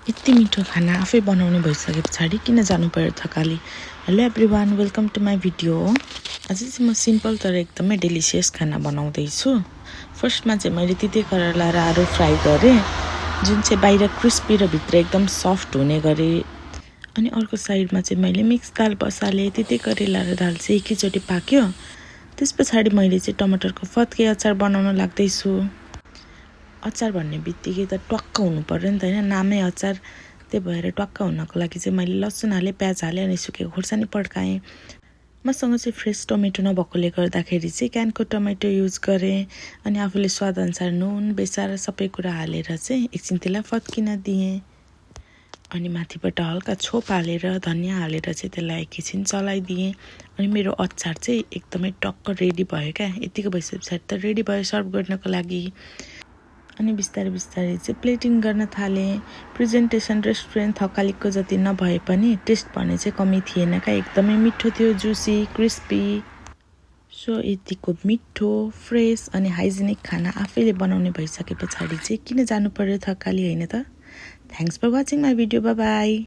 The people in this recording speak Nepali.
यति मिठो खाना आफै बनाउने भइसके पछाडि किन जानु पर्यो Thakali. Hello everyone, welcome to my video. आज चाहिँ म सिम्पल तर एकदमै डेलिसियस खाना बनाउँदैछु। फर्स्टमा चाहिँ मैले तिते करेला र आलु फ्राई गरेँ, जुन चाहिँ बाहिर क्रिस्पी र भित्र एकदम सफ्ट हुने गरेँ। अनि अर्को साइडमा चाहिँ मैले मिक्स दाल बसालेँ। तिते करेला र दाल चाहिँ एकैचोटि पाक्यो। त्यस पछाडि मैले चाहिँ टमाटरको फत्के अचार बनाउन लाग्दैछु। अचार भन्ने बित्तिकै त टक्क हुनु पर्यो नि त हैन, नामै अचार। त्यही भएर टक्क हुनको लागि चाहिँ मैले लसुन हालेँ, प्याज हालेँ अनि सुकेको खुर्सानी पड्काएँ। मसँग चाहिँ फ्रेस टमेटो नभएकोले गर्दाखेरि चाहिँ क्यानको टमेटो युज गरेँ। अनि आफूले स्वादअनुसार नुन बेसार सबै कुरा हालेर चाहिँ एकछिन त्यसलाई फत्किन दिएँ। अनि माथिबाट हल्का छोप हालेर धनियाँ हालेर चाहिँ त्यसलाई एकैछिन चलाइदिएँ। अनि मेरो अचार चाहिँ एकदमै टक्क रेडी भयो क्या। यतिको भइसके पछाडि त रेडी भयो सर्भ गर्नको लागि। अनि बिस्तारै बिस्तारै चाहिँ प्लेटिङ गर्न थालेँ। प्रेजेन्टेसन रेस्टुरेन्ट थकालीको जति नभए पनि टेस्ट भने चाहिँ कमी थिएन क्या। एकदमै मिठो थियो, जुसी क्रिस्पी। सो यतिको मिठो फ्रेस अनि हाइजेनिक खाना आफैले बनाउने भइसके पछाडि चाहिँ किन जानु पर्यो थकाली, होइन त। Thanks for watching my video. Bye by.